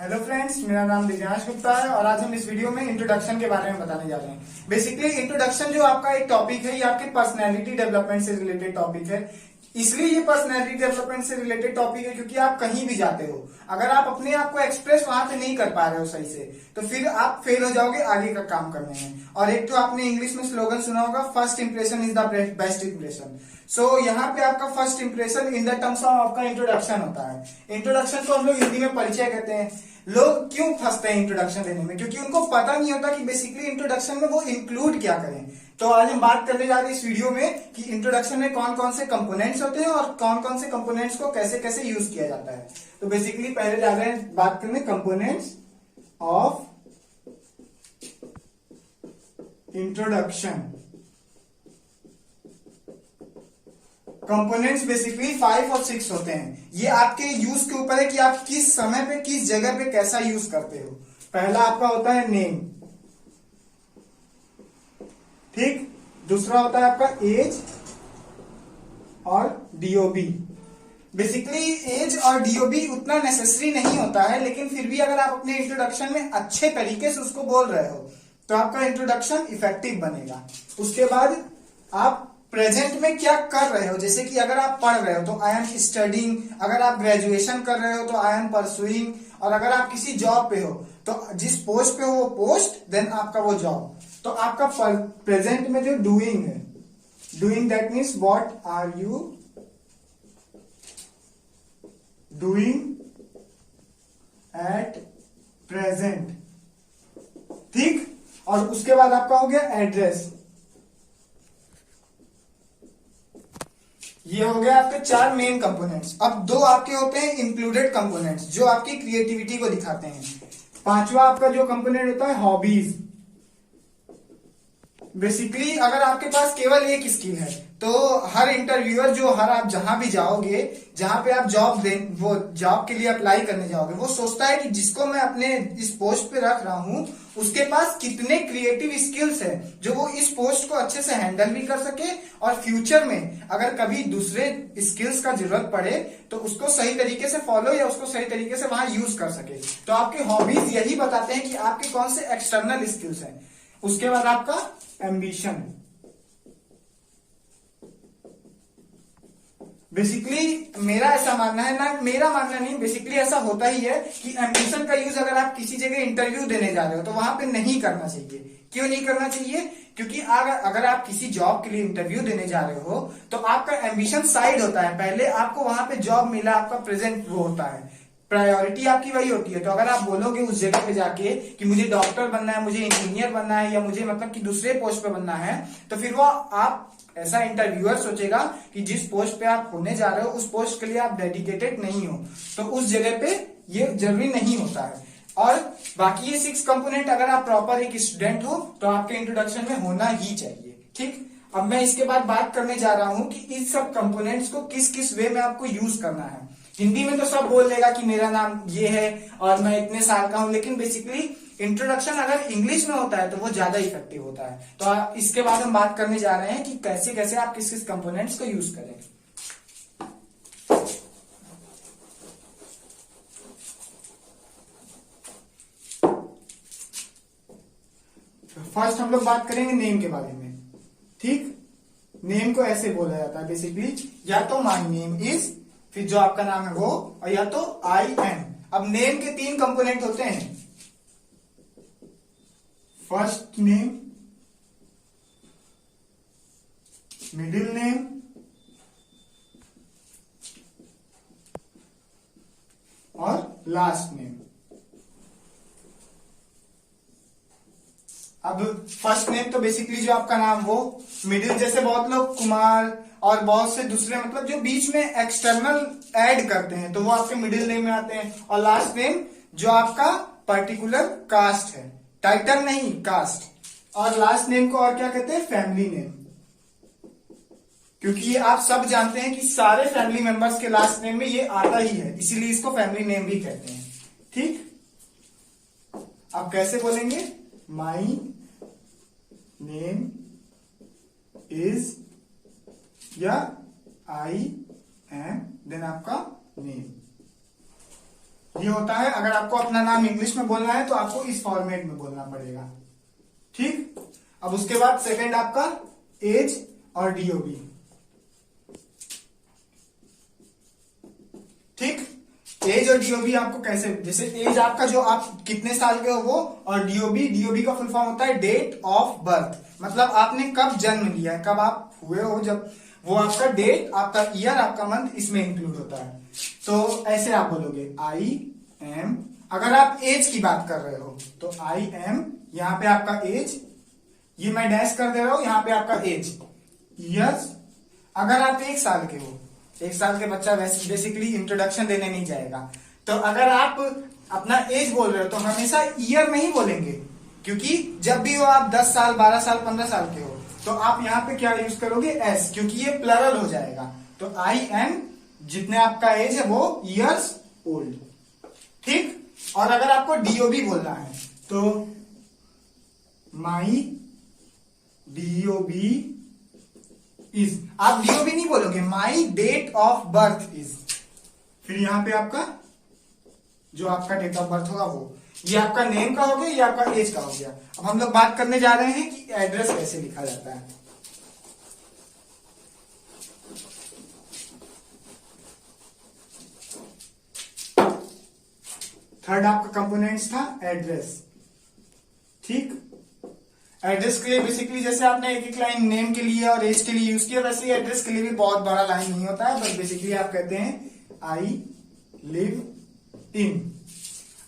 Hello friends, मेरा नाम दिव्यांश गुप्ता है और आज हम इस वीडियो में इंट्रोडक्शन के बारे में बताने जा रहे हैं। बेसिकली इंट्रोडक्शन जो आपका एक टॉपिक है, ये आपके पर्सनैलिटी डेवलपमेंट से रिलेटेड टॉपिक है। इसलिए ये पर्सनैलिटी डेवलपमेंट से रिलेटेड टॉपिक है क्योंकि आप कहीं भी जाते हो, अगर आप अपने आप को एक्सप्रेस वहां पे नहीं कर पा रहे हो सही से, तो फिर आप फेल हो जाओगे आगे का काम करने में। और एक तो आपने इंग्लिश में स्लोगन सुना होगा, first impression is the best impression. So यहाँ पे आपका first impression in the terms of आपका इंट्रोडक्शन होता है। इंट्रोडक्शन को हम लोग हिंदी में परिचय कहते हैं। लोग क्यों फंसते हैं इंट्रोडक्शन देने में? क्योंकि उनको पता नहीं होता कि बेसिकली इंट्रोडक्शन में वो इंक्लूड क्या करें। तो आज हम बात करने जा रहे हैं इस वीडियो में कि इंट्रोडक्शन में कौन कौन से कंपोनेंट्स होते हैं और कौन कौन से कंपोनेंट्स को कैसे कैसे यूज किया जाता है। तो बेसिकली पहले जा रहे हैं बात करने components of introduction. Components basically 5 और 6 होते हैं। ये आपके यूज के ऊपर है कि आप किस समय पे किस जगह पे कैसा यूज करते हो। पहला आपका होता है नेम, ठीक। दूसरा होता है आपका एज और डीओबी। बेसिकली एज और डीओबी उतना नेसेसरी नहीं होता है, लेकिन फिर भी अगर आप अपने इंट्रोडक्शन में अच्छे तरीके से उसको बोल रहे हो तो आपका इंट्रोडक्शन इफेक्टिव बनेगा। उसके बाद आप प्रेजेंट में क्या कर रहे हो, जैसे कि अगर आप पढ़ रहे हो तो आई एम स्टडिंग, अगर आप ग्रेजुएशन कर रहे हो तो आई एम परसुइंग, और अगर आप किसी जॉब पे हो तो जिस पोस्ट पे हो वो पोस्ट, देन आपका वो जॉब। तो आपका प्रेजेंट में जो डूइंग है, doing that means what are you doing at present, ठीक। और उसके बाद आपका हो गया एड्रेस। ये हो गया आपके 4 मेन कंपोनेंट्स। अब 2 आपके होते हैं इंक्लूडेड कंपोनेंट्स जो आपकी क्रिएटिविटी को दिखाते हैं। 5वां आपका जो कंपोनेंट होता है हॉबीज। बेसिकली अगर आपके पास केवल एक स्किल है तो हर इंटरव्यूअर जो हर आप जहां भी जाओगे, जहां पे आप वो जॉब के लिए अप्लाई करने जाओगे, वो सोचता है कि जिसको मैं अपने इस पोस्ट पे रख रहा हूं उसके पास कितने क्रिएटिव स्किल्स है जो वो इस पोस्ट को अच्छे से हैंडल भी कर सके, और फ्यूचर में अगर कभी दूसरे स्किल्स का जरूरत पड़े तो उसको सही तरीके से फॉलो या उसको सही तरीके से वहां यूज कर सके। तो आपके हॉबीज यही बताते हैं कि आपके कौन से एक्सटर्नल स्किल्स हैं। उसके बाद आपका एम्बिशन। बेसिकली मेरा ऐसा मानना है, ना मेरा मानना नहीं, बेसिकली ऐसा होता ही है कि एम्बिशन का यूज अगर आप किसी जगह इंटरव्यू देने जा रहे हो तो वहां पे नहीं करना चाहिए। क्यों नहीं करना चाहिए? क्योंकि अगर आप किसी जॉब के लिए इंटरव्यू देने जा रहे हो तो आपका एम्बिशन साइड होता है। पहले आपको वहां पे जॉब मिला, आपका प्रेजेंट वो होता है, प्रायोरिटी आपकी वही होती है। तो अगर आप बोलोगे उस जगह पे जाके कि मुझे डॉक्टर बनना है, मुझे इंजीनियर बनना है, या मुझे मतलब कि दूसरे पोस्ट पे बनना है, तो फिर वो आप ऐसा इंटरव्यूअर सोचेगा कि जिस पोस्ट पे आप होने जा रहे हो उस पोस्ट के लिए आप डेडिकेटेड नहीं हो, तो उस जगह पे ये जरूरी नहीं होता है। और बाकी ये 6 कंपोनेंट अगर आप प्रॉपर एक स्टूडेंट हो तो आपके इंट्रोडक्शन में होना ही चाहिए, ठीक। अब मैं इसके बाद बात करने जा रहा हूं कि इस सब कंपोनेंट्स को किस किस वे में आपको यूज करना है। हिंदी में तो सब बोल देगा कि मेरा नाम ये है और मैं इतने साल का हूं, लेकिन बेसिकली इंट्रोडक्शन अगर इंग्लिश में होता है तो वो ज्यादा इफेक्टिव होता है। तो इसके बाद हम बात करने जा रहे हैं कि कैसे कैसे आप किस किस कंपोनेंट्स को यूज करें। फर्स्ट हम लोग बात करेंगे नेम के बारे में, ठीक। नेम को ऐसे बोला जाता है बेसिकली, या तो माय नेम इज, फिर जो आपका नाम है वो, और या तो आई एम। अब नेम के 3 कंपोनेंट होते हैं, फर्स्ट नेम, मिडिल नेम और लास्ट नेम। अब फर्स्ट नेम तो बेसिकली जो आपका नाम वो, मिडिल जैसे बहुत लोग कुमार और बहुत से दूसरे मतलब जो बीच में एक्सटर्नल ऐड करते हैं तो वो आपके मिडिल नेम में आते हैं। और लास्ट नेम जो आपका पर्टिकुलर कास्ट है, टाइटल नहीं, कास्ट। और लास्ट नेम को और क्या कहते हैं? Family name. क्योंकि ये आप सब जानते हैं कि सारे फैमिली मेंबर्स के लास्ट नेम में ये आता ही है, इसीलिए इसको फैमिली नेम भी कहते हैं, ठीक। आप कैसे बोलेंगे? माई नेम इज, या आई एम, देन आपका नेम। ये होता है, अगर आपको अपना नाम इंग्लिश में बोलना है तो आपको इस फॉर्मेट में बोलना पड़ेगा। ठीक, अब उसके बाद सेकंड आपका एज और डीओबी। ठीक, एज और डीओबी आपको कैसे, जैसे एज आपका जो आप कितने साल के हो वो, और डीओबी का फुल फॉर्म होता है डेट ऑफ बर्थ, मतलब आपने कब जन्म लिया है, कब आप हुए हो, जब वो आपका डेट, आपका ईयर, आपका मंथ इसमें इंक्लूड होता है। तो ऐसे आप बोलोगे आई एम, अगर आप एज की बात कर रहे हो तो आई एम, यहां पे आपका एज, ये मैं डैश कर दे रहा हूं, यहां पे आपका एज, ईयर्स। अगर आप 1 साल के हो, 1 साल के बच्चा वैसे बेसिकली इंट्रोडक्शन देने नहीं जाएगा, तो अगर आप अपना एज बोल रहे हो तो हमेशा ईयर नहीं बोलेंगे, क्योंकि जब भी हो आप 10 साल, 12 साल, 15 साल के हो, तो आप यहाँ पे क्या यूज करोगे, एस, क्योंकि ये प्लरल हो जाएगा। तो आई एम, जितने आपका एज है वो ईयर्स ओल्ड। ठीक, और अगर आपको डीओबी बोलना है तो माई डीओबी इज, आप डीओबी नहीं बोलोगे, माई डेट ऑफ बर्थ इज, फिर यहां पे आपका जो आपका डेट ऑफ बर्थ होगा वो, ये आपका नेम का हो गया, ये आपका एज का हो गया। अब हम लोग बात करने जा रहे हैं कि एड्रेस कैसे लिखा जाता है। थर्ड आपका कंपोनेंट्स था एड्रेस। ठीक, एड्रेस के लिए बेसिकली जैसे आपने एक एक लाइन नेम के लिए और एज के लिए यूज किया, वैसे ही एड्रेस के लिए भी बहुत बड़ा लाइन नहीं होता है, बस बेसिकली आप कहते हैं आई लिव इन।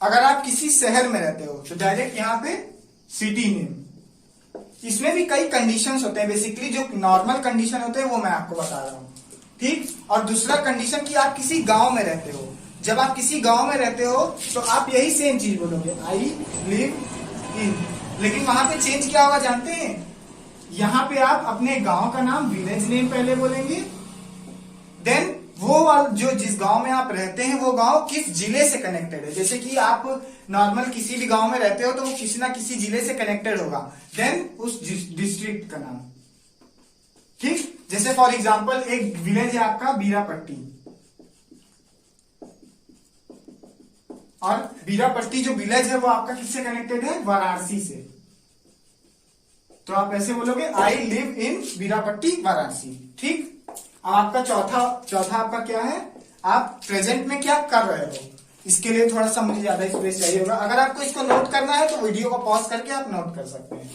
अगर आप किसी शहर में रहते हो तो डायरेक्ट यहां पे सिटी नेम। इसमें भी कई कंडीशंस होते हैं, बेसिकली जो नॉर्मल कंडीशन होते हैं वो मैं आपको बता रहा हूं। ठीक, और दूसरा कंडीशन कि आप किसी गांव में रहते हो, जब आप किसी गांव में रहते हो तो आप यही सेम चीज बोलोगे, आई लिव इन, लेकिन वहां पे चेंज क्या होगा जानते हैं, यहां पे आप अपने गांव का नाम, विलेज नेम पहले बोलेंगे, देन वो जो जिस गांव में आप रहते हैं वो गांव किस जिले से कनेक्टेड है। जैसे कि आप नॉर्मल किसी भी गांव में रहते हो तो वो किसी ना किसी जिले से कनेक्टेड होगा, देन उस डिस्ट्रिक्ट का नाम। ठीक, जैसे फॉर एग्जांपल एक विलेज है आपका बीरापट्टी, और बीरापट्टी जो विलेज है वो आपका किससे कनेक्टेड है, वाराणसी से। तो आप ऐसे बोलोगे, I live in Birapatti Varanasi. ठीक, अब आपका चौथा आपका क्या है, आप प्रेजेंट में क्या कर रहे हो। इसके लिए थोड़ा सा मुझे ज्यादा स्पेस चाहिए होगा, अगर आपको इसको नोट करना है तो वीडियो को पॉज करके आप नोट कर सकते हैं।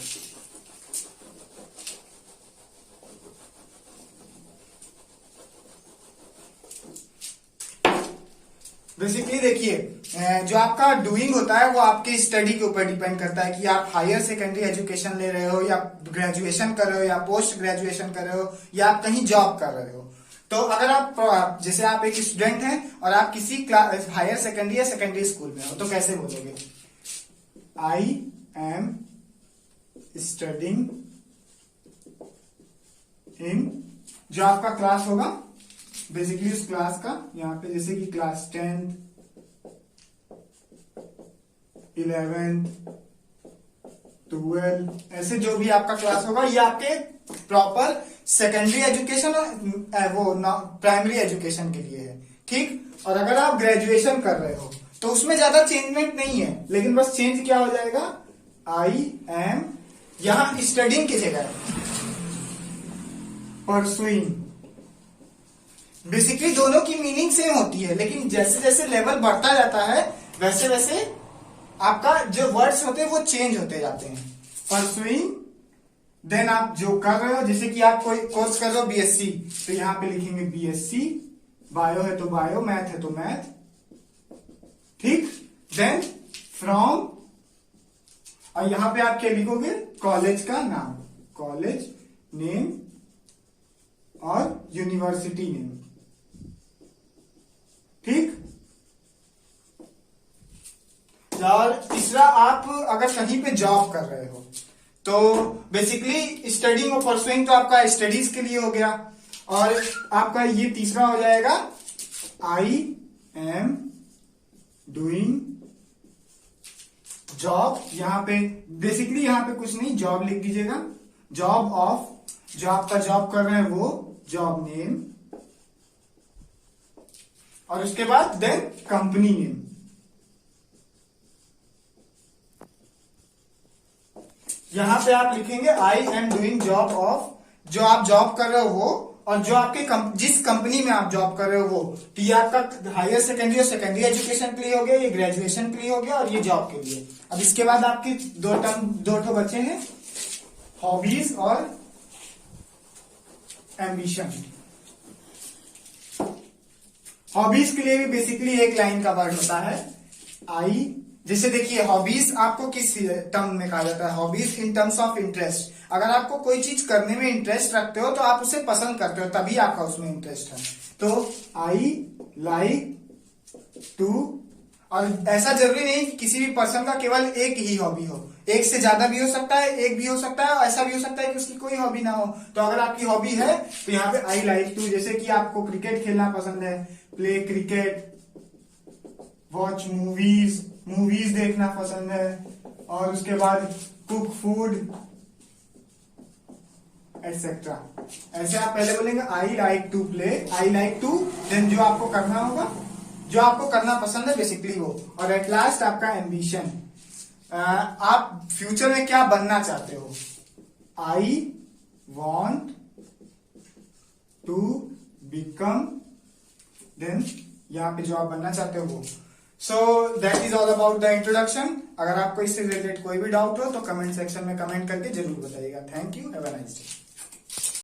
बेसिकली देखिए, जो आपका डूइंग होता है वो आपके स्टडी के ऊपर डिपेंड करता है कि आप हायर सेकेंडरी एजुकेशन ले रहे हो, या ग्रेजुएशन कर रहे हो, या पोस्ट ग्रेजुएशन कर रहे हो, या आप कहीं जॉब कर रहे हो। तो अगर आप जैसे आप एक स्टूडेंट हैं और आप किसी क्लास हायर सेकेंडरी या सेकेंडरी स्कूल में हो, तो कैसे बोलोगे, आई एम स्टडिंग इन, जो आपका क्लास होगा बेसिकली उस क्लास का, यहाँ पे जैसे कि क्लास 10th 11th 12, ऐसे जो भी आपका क्लास होगा ये आपके प्रॉपर सेकेंडरी एजुकेशन और वो प्राइमरी एजुकेशन के लिए है। ठीक, और अगर आप ग्रेजुएशन कर रहे हो तो उसमें ज्यादा चेंजमेंट नहीं है, लेकिन बस चेंज क्या हो जाएगा, आई एम, यहां स्टडिंग की जगह परसुइंग। बेसिकली दोनों की मीनिंग सेम होती है, लेकिन जैसे जैसे लेवल बढ़ता जाता है वैसे वैसे आपका जो वर्ड्स होते हैं वो चेंज होते जाते हैं। परसुइंग, देन आप जो कर रहे हो, जैसे कि आप कोई कोर्स कर रहे हो बीएससी, तो यहां पे लिखेंगे बीएससी, बायो है तो बायो, मैथ है तो मैथ। ठीक, देन फ्रॉम, और यहां पे आप क्या लिखोगे, कॉलेज का नाम, कॉलेज नेम और यूनिवर्सिटी नेम। ठीक, और तीसरा, आप अगर कहीं पे जॉब कर रहे हो तो बेसिकली स्टडिंग और परसुइंग तो आपका स्टडीज के लिए हो गया, और आपका ये तीसरा हो जाएगा, आई एम डूइंग जॉब। यहां पे बेसिकली यहां पे कुछ नहीं, जॉब लिख दीजिएगा, जॉब ऑफ, जो आपका जॉब कर रहे हैं वो जॉब नेम, और उसके बाद देन कंपनी नेम। यहां पे आप लिखेंगे I am doing job of, जो आप जॉब कर रहे हो वो, और जो आपके जिस कंपनी में आप जॉब कर रहे हो वो। तो ये आपका हायर सेकेंडरी और सेकेंडरी एजुकेशन के लिए हो गया, ये ग्रेजुएशन के लिए हो गया, और ये जॉब के लिए। अब इसके बाद आपकी दो ठो बचे हैं, हॉबीज और एम्बिशन। हॉबीज के लिए भी बेसिकली एक लाइन का वर्ड होता है आई। जैसे देखिए हॉबीज आपको किस टर्म में कहा जाता है, hobbies in terms of interest. अगर आपको कोई चीज करने में इंटरेस्ट रखते हो तो आप उसे पसंद करते हो, तभी आपका उसमें इंटरेस्ट है। तो आई लाइक टू, और ऐसा जरूरी नहीं कि किसी भी पर्सन का केवल एक ही हॉबी हो, एक से ज्यादा भी हो सकता है, एक भी हो सकता है, और ऐसा भी हो सकता है कि उसकी कोई हॉबी ना हो। तो अगर आपकी हॉबी है तो यहाँ पे आई लाइक टू, जैसे कि आपको क्रिकेट खेलना पसंद है, play cricket, watch movies, movies देखना पसंद है, और उसके बाद कुक फूड एटसेट्रा। ऐसे आप पहले बोलेंगे I like to play, I like to, then जो आपको करना होगा, जो आपको करना पसंद है बेसिकली वो, और एट लास्ट आपका एम्बिशन, आप फ्यूचर में क्या बनना चाहते हो। I want to become, then यहाँ पे जो आप बनना चाहते हो वो। So that is all about the introduction. अगर आपको इससे रिलेटेड कोई भी डाउट हो तो कमेंट सेक्शन में कमेंट करके जरूर बताइएगा। Thank you, have a nice day.